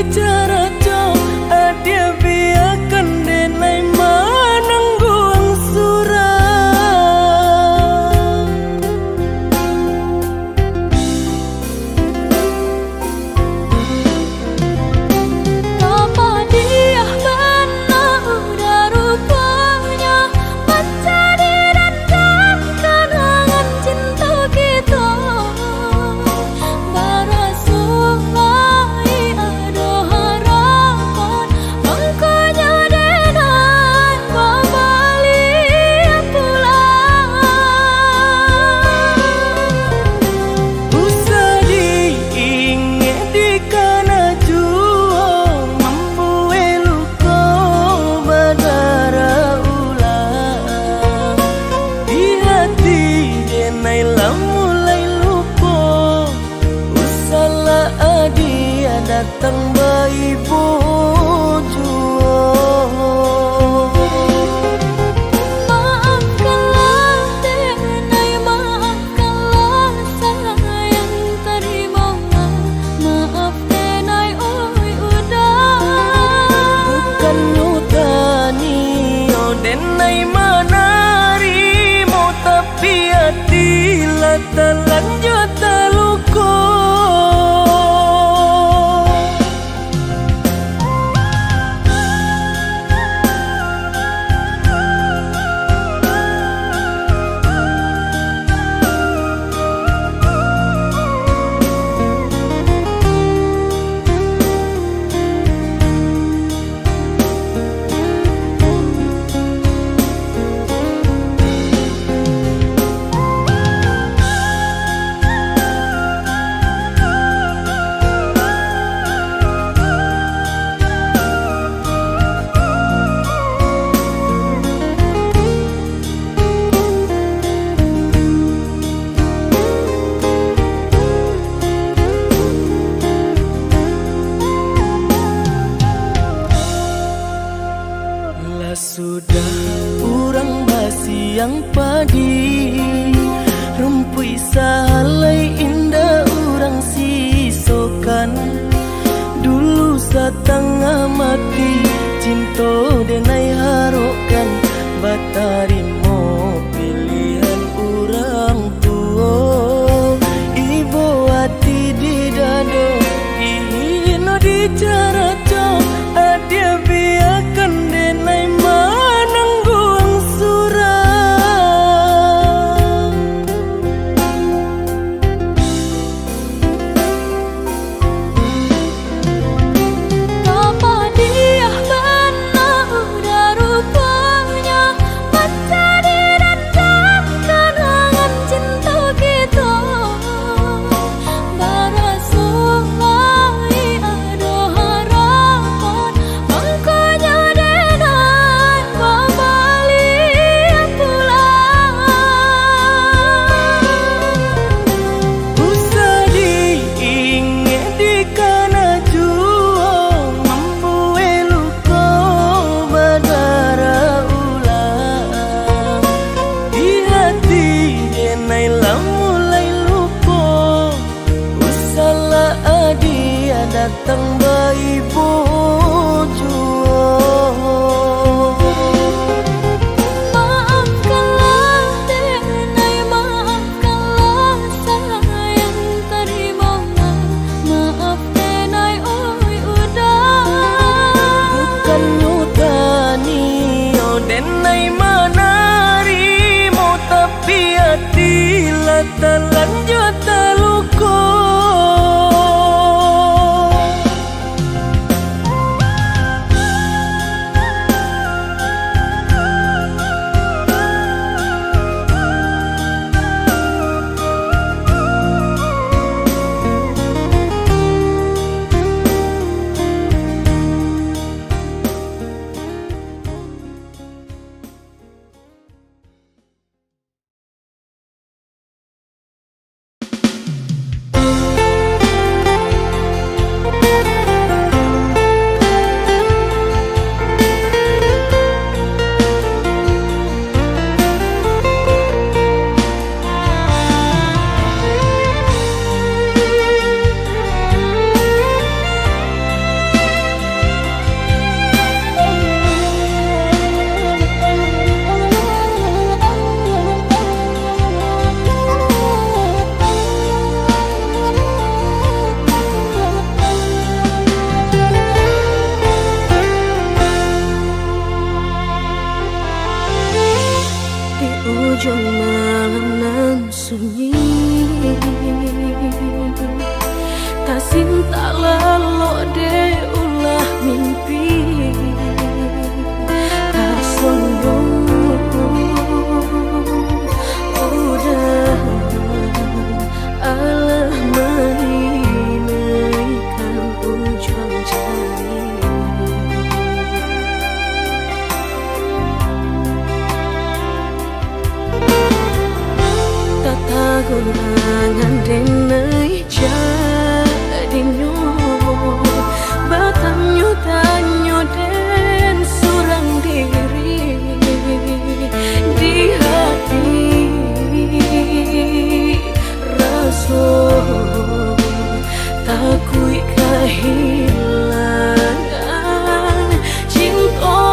dicara co adia biarkan denai manangguang surang. Apa dia benar udah rupanya mencari rendam kenangan cinta kita. Barasulai ada harapan mangkanya denai babalik pulang. Usah diingat di kana jua membuai luka badara ulang. Di hati denai lah mulai lupa. Usahlah adia datang bayi bujua. Maafkanlah denai, maafkanlah sayang terimolah. Maaf denai oi udah. Bukan nyutani oh denai manarimo tapi hati lah terlanjut terluka. Lah sudah urang basi yang padi rumpui sahalai indah urang sisokan. Dulu satengah mati cinta denai harokan batarimo pilihan urang tua. Ibu hati di dado ino dicara co adia biarkan denai manangguang surang. Apa dia benar udah rupanya mencari rendam kenangan cinta kita. Barasulai ada harapan mangkanya denai babalik pulang. Usah diingat di kana jua membuai luka badara ulang. Di hati denai lah mulai lupa. Usahlah adia datang bayi bujua. Maafkanlah denai, maafkanlah sayang terimolah. Maaf denai oi udah. Bukan nyutani oh denai manarimo tapi hati lah terlanjut terluka. Cinta lalu deh ulah mimpi tersombong udah Allah menginaikan ujung jari tata gunangan denai Batanyo tanyo den surang diri di hati raso takui kehilangan cinta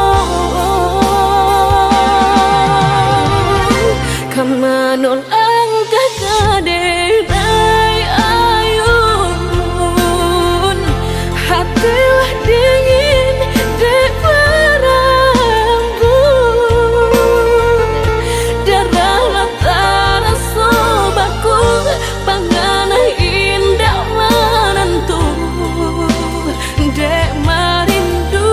kamanol ang kakade hatilah dingin dek berambut darah tara sobaku panganah indah menentu dek marindu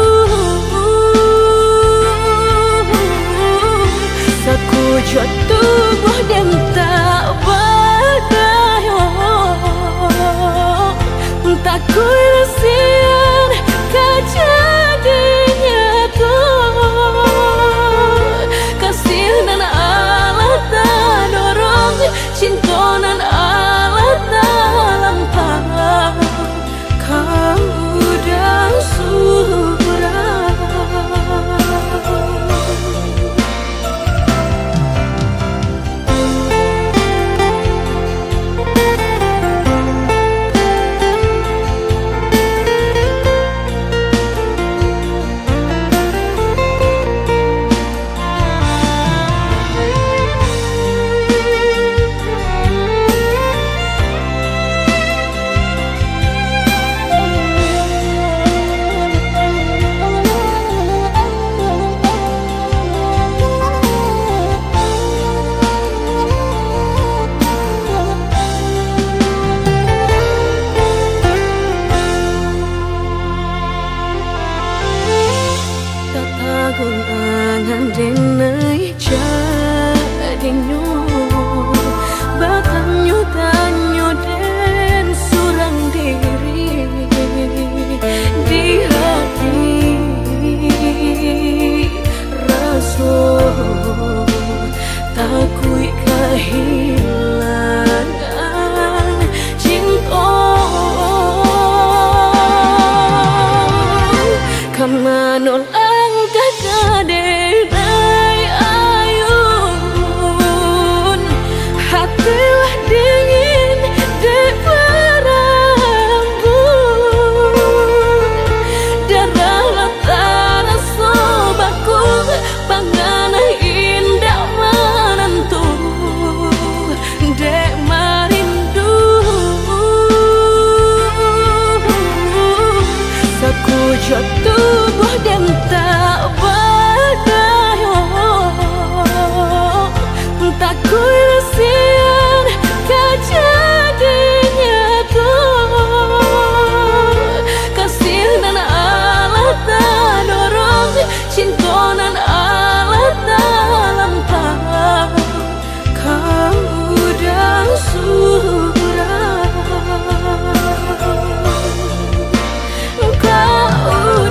sakujud tubuh dan tak berdaya tak kuisian kejadinya tuh kasih nan Allah tak dorong cinta nan Allah tak lampau kamu dan surah gunangan denai jadinya batanyo tanyo den surang diri di hati raso takui kehilangan cinta kamanol hatilah dingin dek berambut darah tara sobaku panganah indah menentu dek marindu sakujud tubuh dan tak berdaya tak kuisian kejadinya tuh kasih nan Allah tak dorong cinta nan Allah tak lampau kamu dan surah kau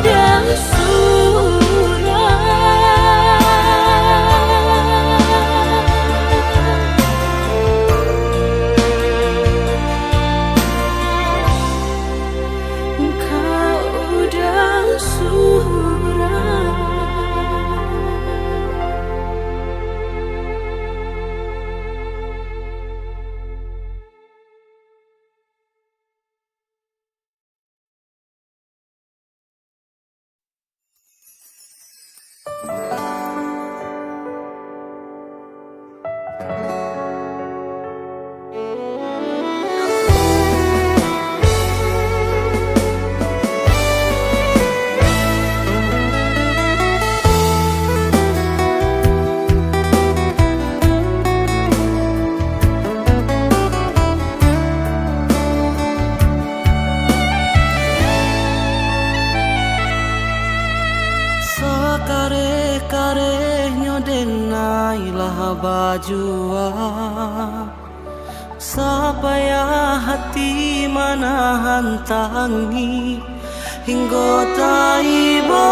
bajua supaya hati manahan tangi hingga taibo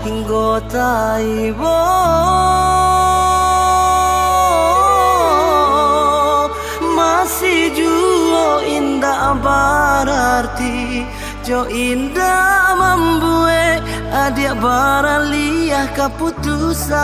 hingga taibo masih jua indah berarti jo indah membuat adik baraliah keputusan.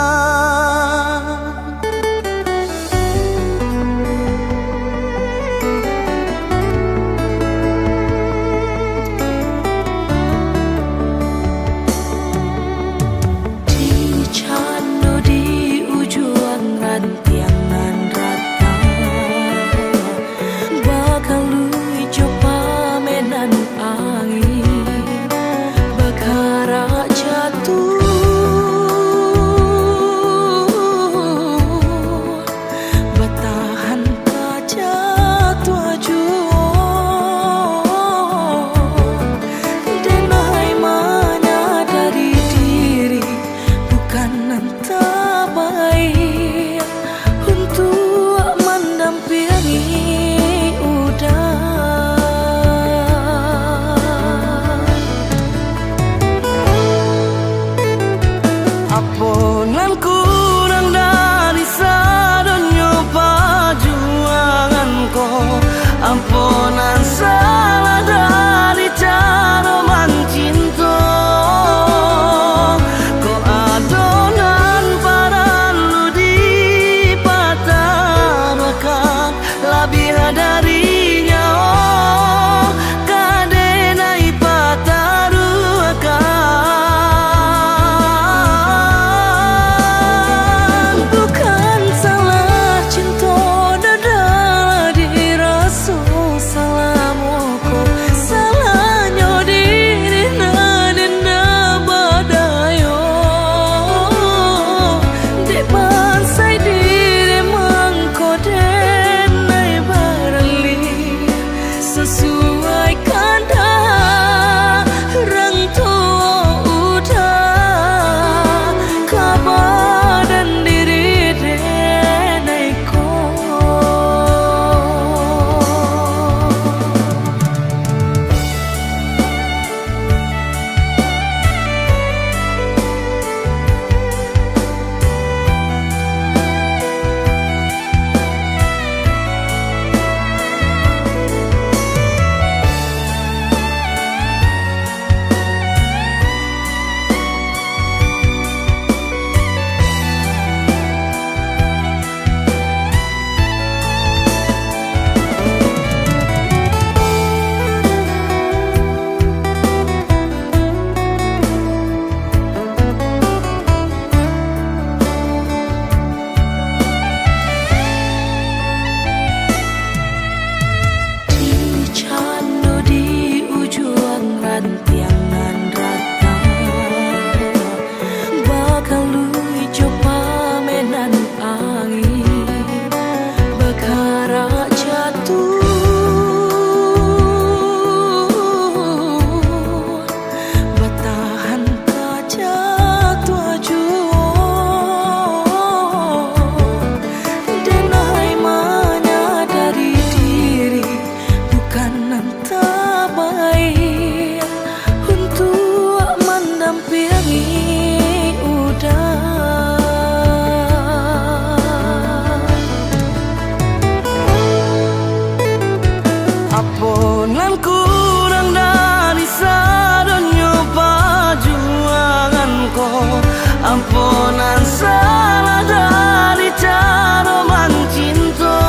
Aponan kurang dari sadonyo perjuanganku, ampunan salah dari cara mencinta. Ko adonan paralu di patarakan lebih darinya kadenai pataruakan. Aponan kurang dari sadonyo perjuanganku, ampunan salah dari cara mencinta.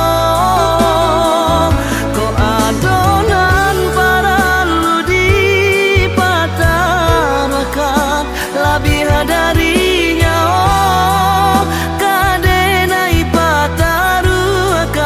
Ko adonan paralu di patarakan lebih darinya kadenai pataruakan.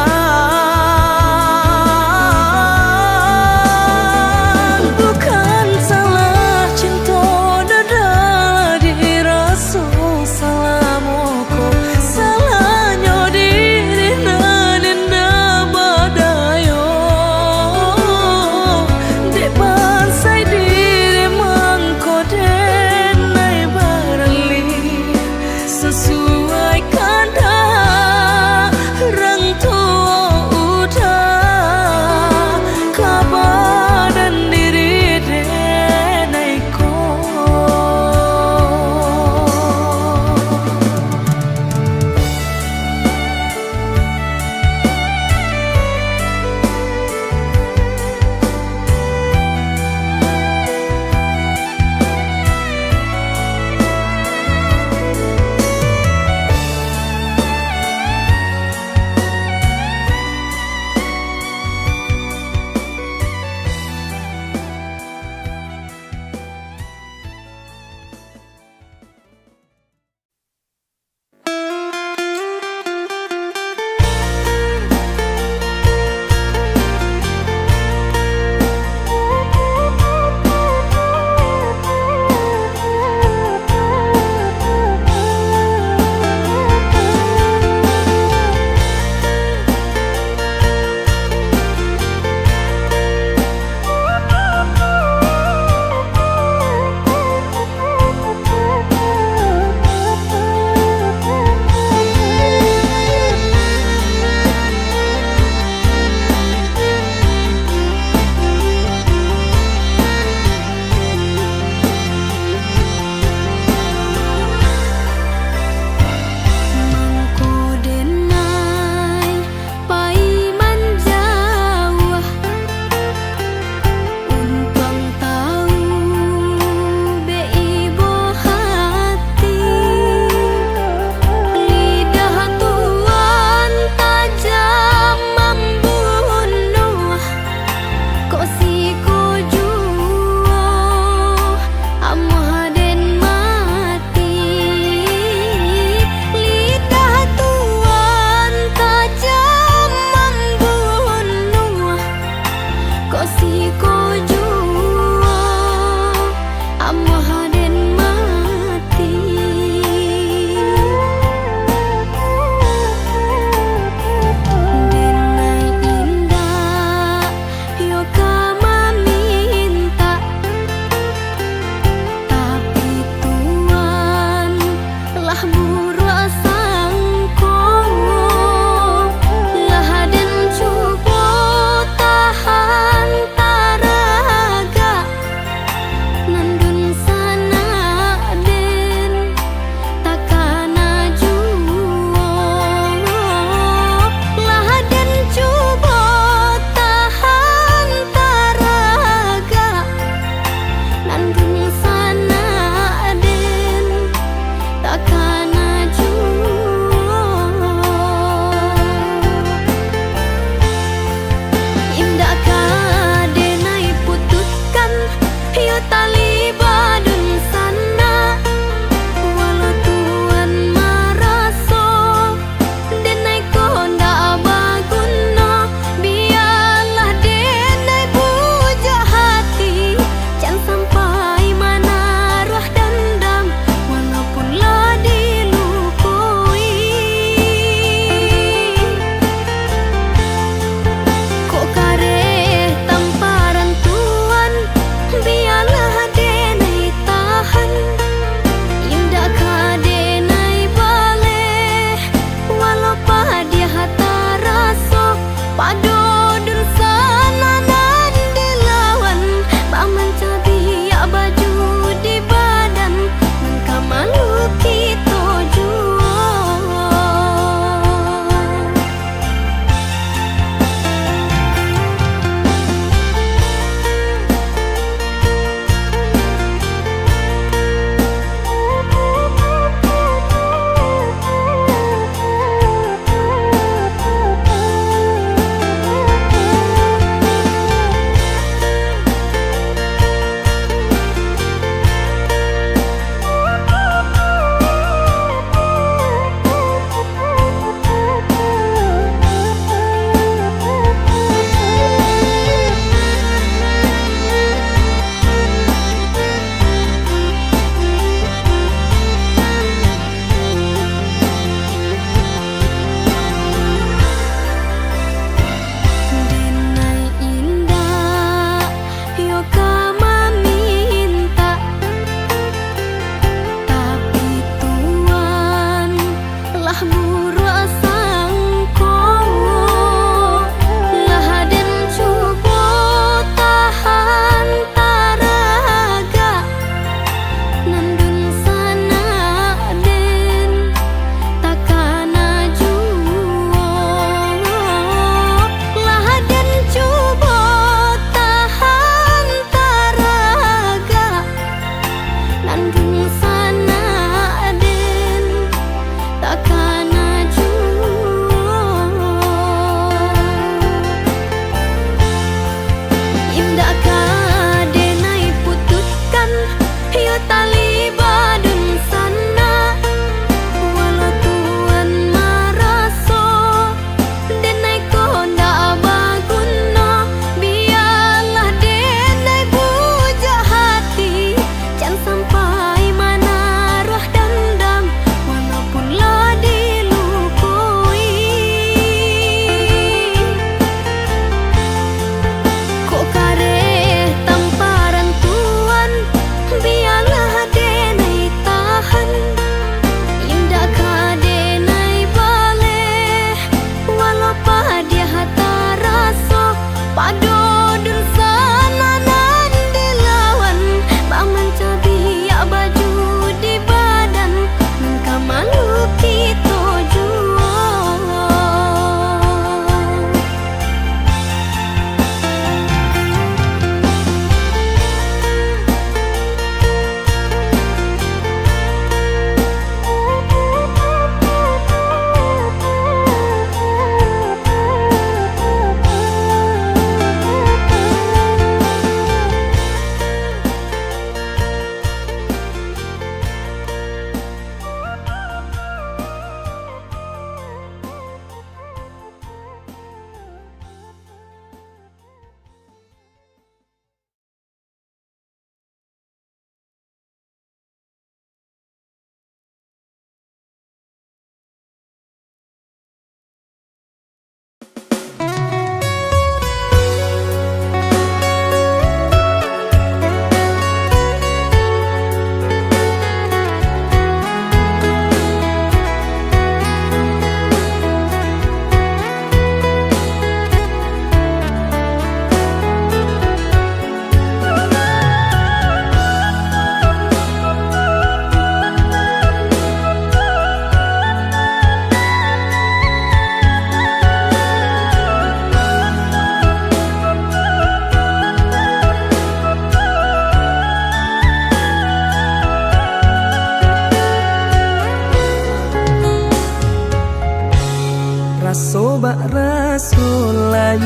solai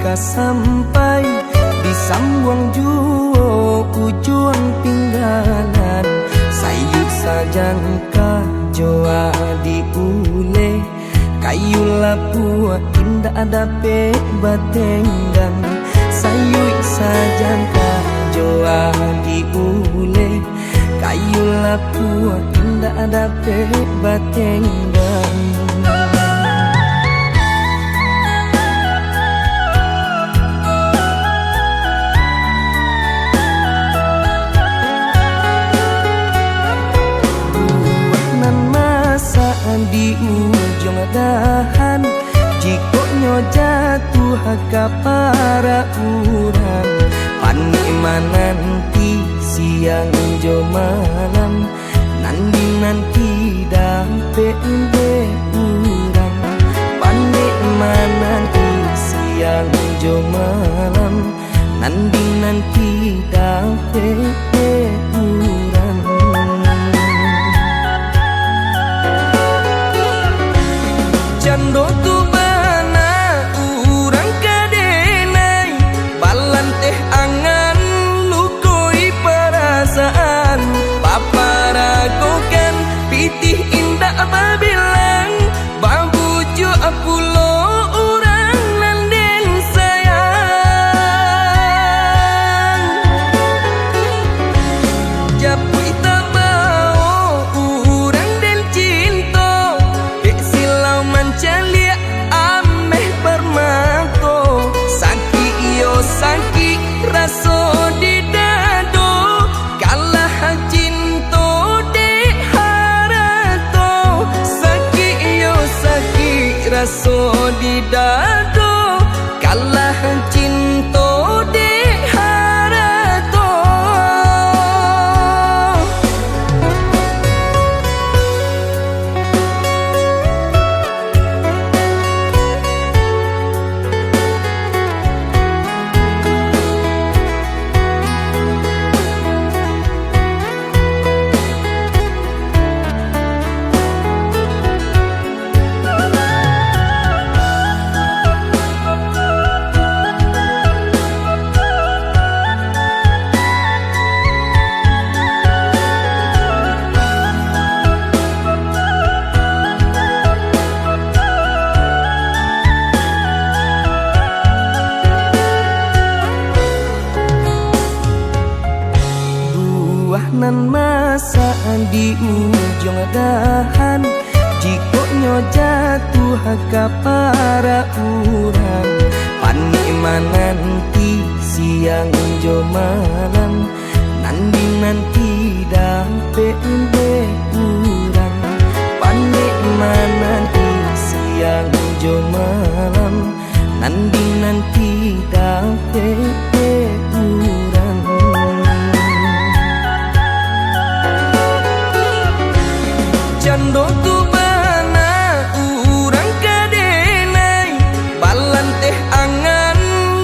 ka sampai di sambuang juo ujung pinggalan sayu sajan ka joa diule kayu lapua indah ada pe batenggang sayu sajan ka joa diule kayu lapua indah ada pe batenggang. Di ujung dahan jikonya jatuh ke para urang nanti siang jo malam nanti dampe urang nanti siang jo malam nanti dampe urang. Jando tu bana urang kadenai balan teh angan lukoi perasaan paparagokan pitih indah babilang babuju apulo urang nanden sayang japui tabao urang den cinta silau mancalia ameh permato saki iyo saki raso di dado kalah cinto de harato saki iyo saki raso di dado kalah cinto de harato. Nan masa di ujung dahan jikonya jatuh ke para urang nanti siang jo malam nanti dampe urang nanti siang jo malam nanti dampe urang. Jando tu bana urang kadenai balan teh angan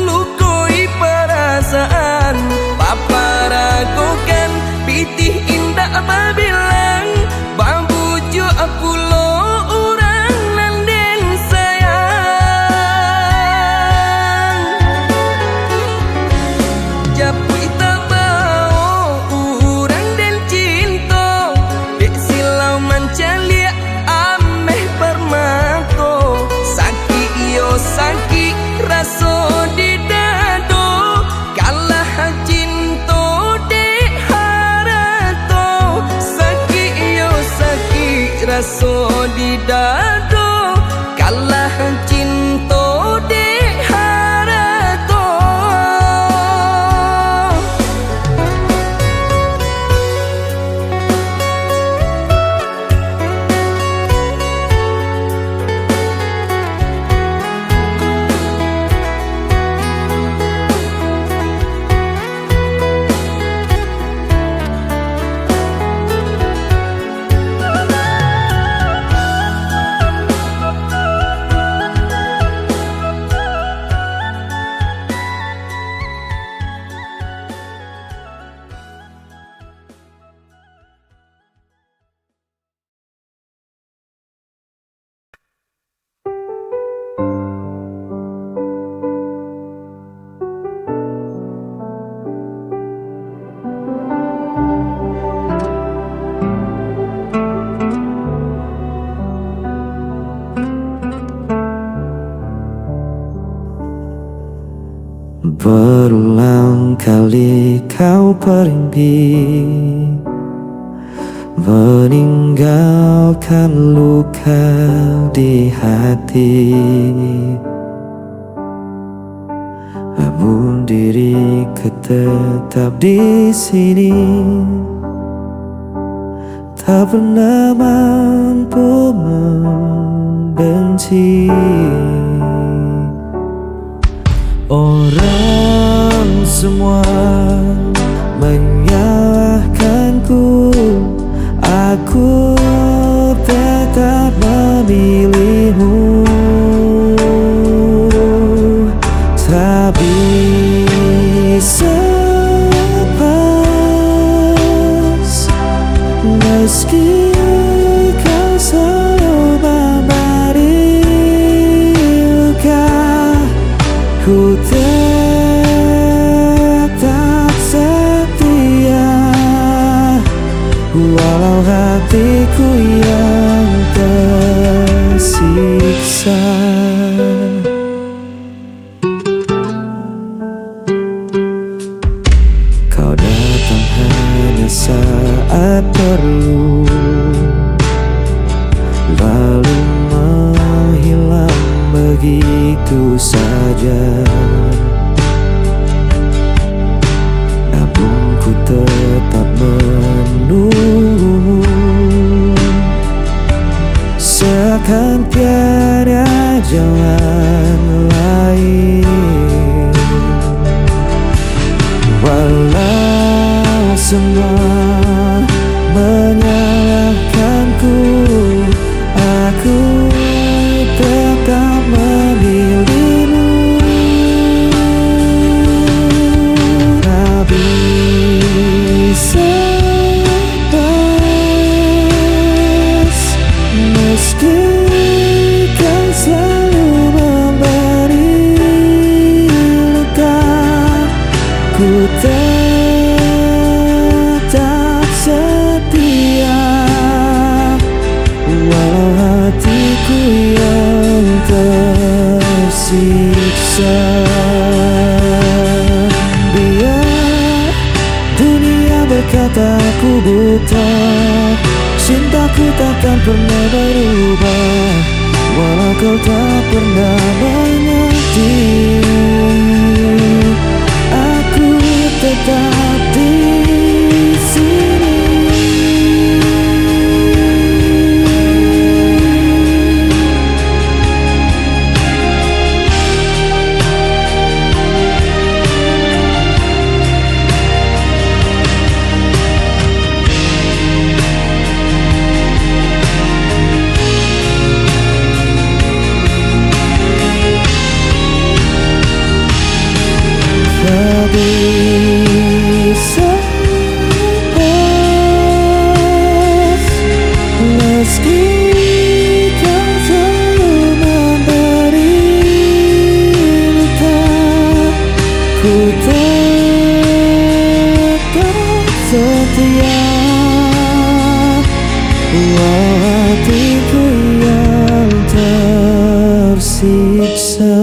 lukoi perasaan paparagokan pitih indah babilang babuju apulo urang nanden sayang japui tabao urang den cinta silau mancalia ameh permato saki iyo saki raso di dado kalah cinto de harato saki iyo saki raso di dado kalah cinto de harato. Berulang kali kau pergi, meninggalkan luka di hati. Namun diriku tetap di sini, tak pernah mampu membenci. Orang semua menyalahkanku, aku tetap memilihmu. Tak bisa lepas, meski kau selalu memberi luka. Ku tetap setia, walau hatiku yang tersiksa. Kau datang hanya saat perlu, lalu menghilang begitu saja. Namun ku tetap menunggumu, seakan tiada jalan lain. Walau semua menyalahkanku, aku tetap memilihmu. Tak bisa lepas, meski kau selalu memberi luka. Ku tetap setia, walau hatiku yang tersiksa. Biar dunia berkata aku buta, cintaku takkan pernah berubah, walau kau tak pernah mengerti. Aku tetap di sini. Tak bisa lepas, meski kau selalu memberi luka. Ku tetap setia, walau hatiku yang tersiksa.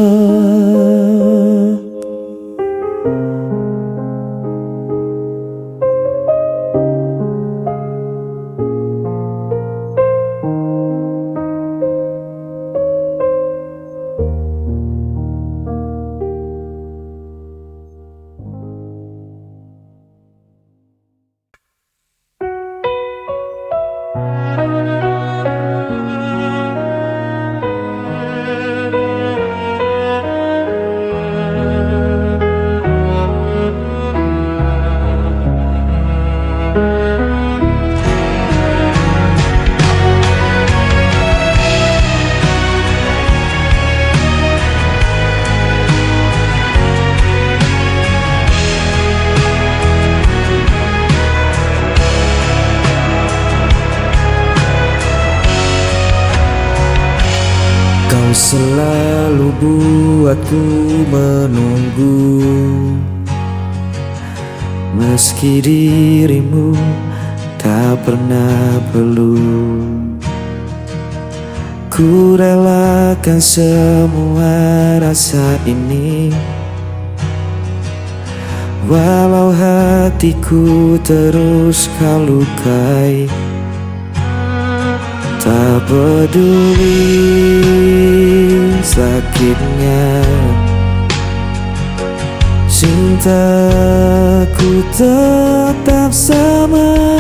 Kau selalu buatku menunggu, meski dirimu tak pernah perlu. Ku relakan semua rasa ini Walau hatiku terus kau lukai, tak peduli sakitnya, cintaku tetap sama.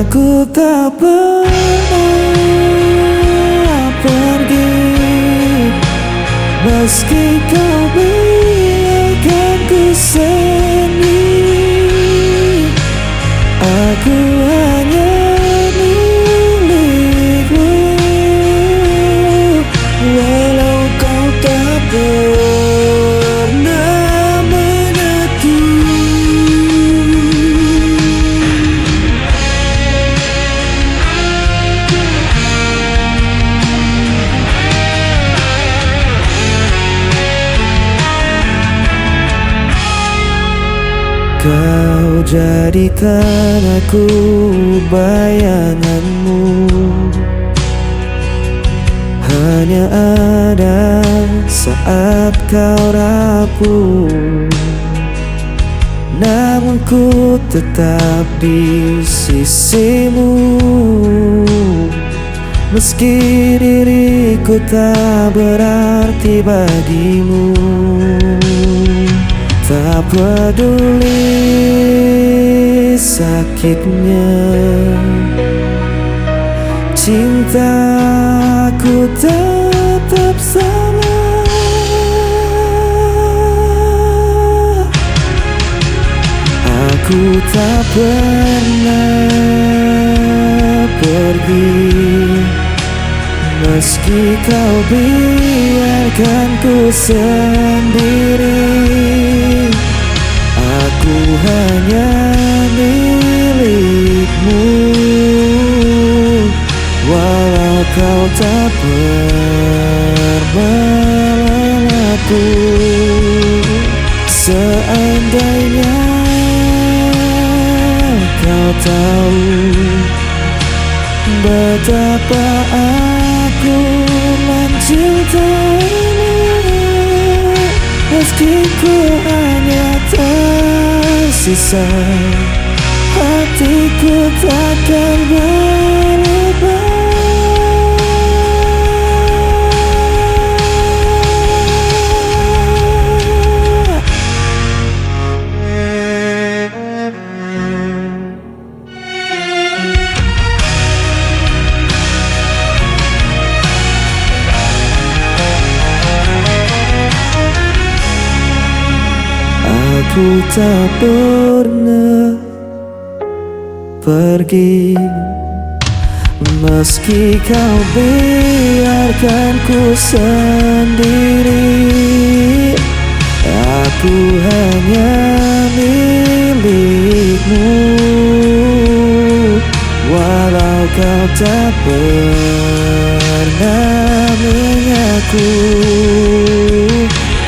Aku tak pernah pergi, meski kau biarkan ku sendiri. Aku hanya milikmu, walau kau tak pernah mengerti. Kau jadi tanahku, bayanganmu hanya ada saat kau rapuh. Namun ku tetap di sisimu, meski diriku tak berarti bagimu. Tak peduli sakitnya, cintaku tetap sama. Aku tak pernah pergi, meski kau biarkan ku sendiri. Aku hanya milikmu, walau kau tak pernah aku. Seandainya kau tahu betapa aku mencintaimu, meski ku hanya tersisa, hatiku takkan berubah. Aku tak pernah pergi, meski kau biarkan ku sendiri. Aku hanya milikmu, walau kau tak pernah mengaku.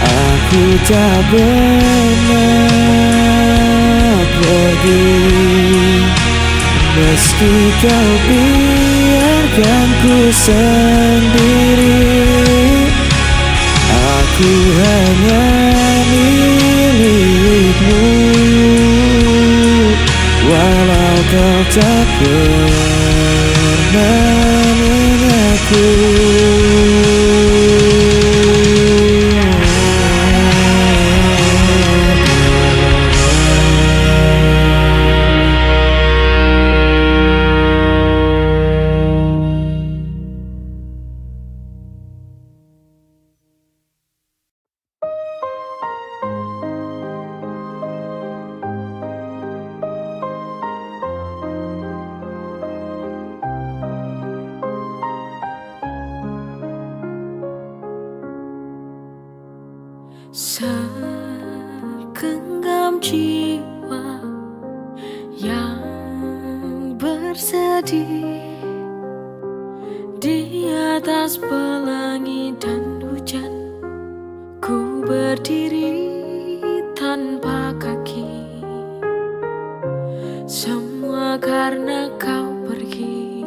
Aku tak pernah pergi, meski kau biarkan ku sendiri. Aku hanya milikmu, walau kau tak pernah mengaku. Segenggam jiwa yang bersedih di atas pelangi dan hujan, ku berdiri tanpa kaki. Semua karena kau pergi,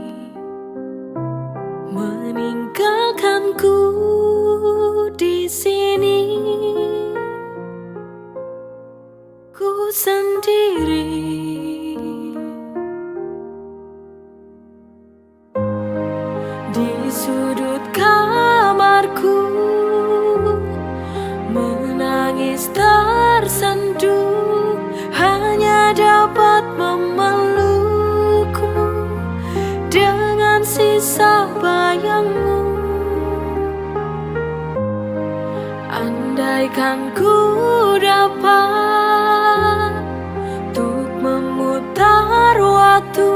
meninggalkanku sini ku sendiri, di sudut kamarku menangis tersenduh, hanya dapat memelukmu dengan sisa bayangmu. Andaikan ku dapat untuk memutar waktu,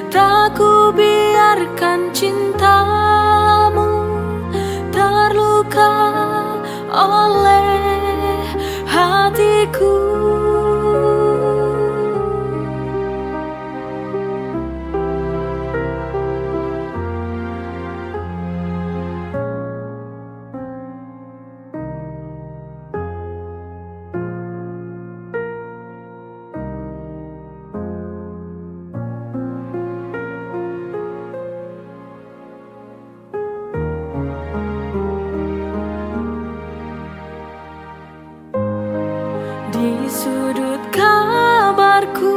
tak ku biarkan cintamu terluka oleh hatiku. Di sudut kamarku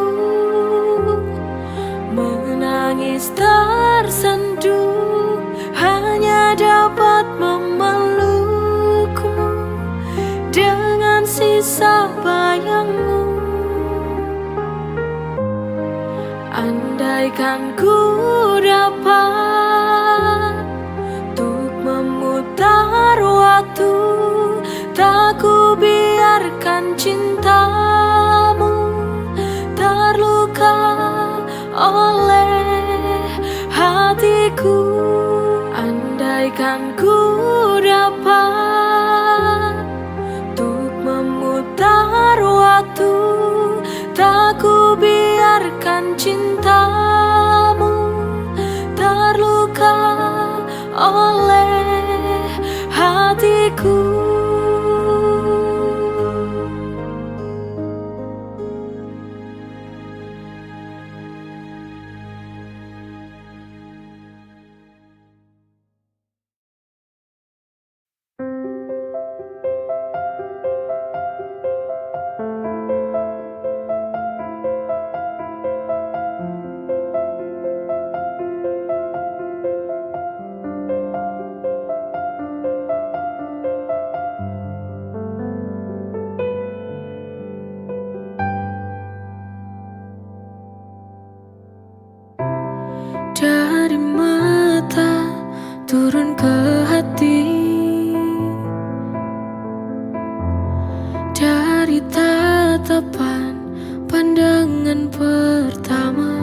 menangis tersenduh, hanya dapat memelukmu dengan sisa bayangmu. Andaikan ku dapat untuk memutar waktu, tak ku biarkan cintamu terluka oleh hatiku. Andaikan ku dapat untuk memutar waktu, tak ku biarkan cintamu terluka oleh hatiku. Dari mata turun ke hati, dari tatapan pandangan pertama,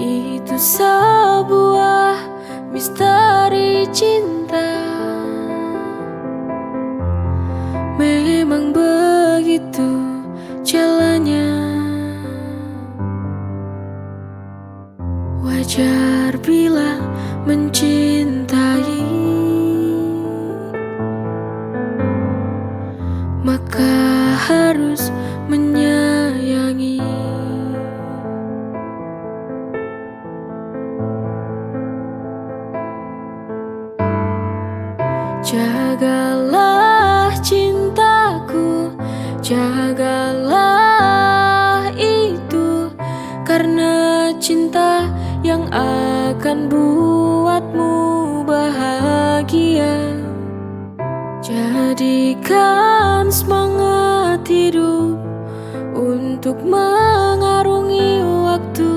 itu sebuah misteri cinta. Memang begitu jalannya, wajar bila mencintai, maka harus menyayangi. Jagalah cintaku, jagalah itu, karena cinta yang akan buatmu bahagia. Jadikan semangat hidup untuk mengarungi waktu,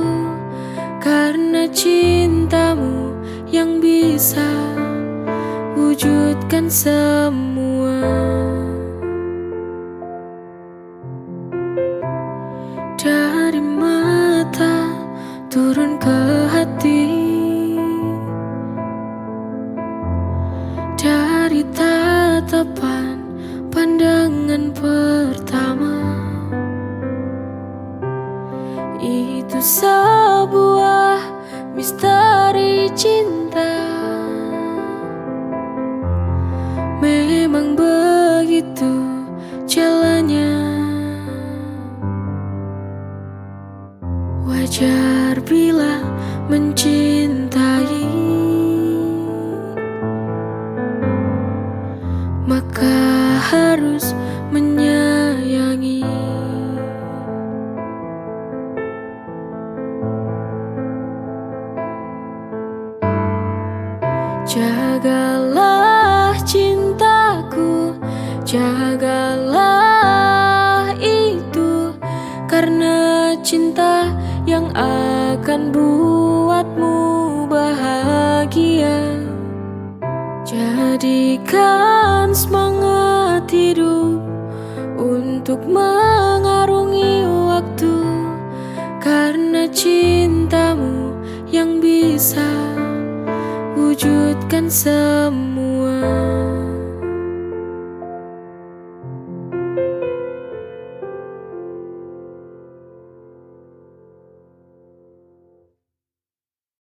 karena cintamu yang bisa wujudkan semua. Dari mata turun ke hati, dari tatapan pandangan pertama, itu sebuah misteri cinta. Memang begitu jalannya, wajar bila mencintai, Jagalah cintaku, jagalah itu, karena cinta yang akan buatmu bahagia. Jadikan semangat hidup untuk mengarungi waktu, karena cintamu yang bisa wujudkan semua.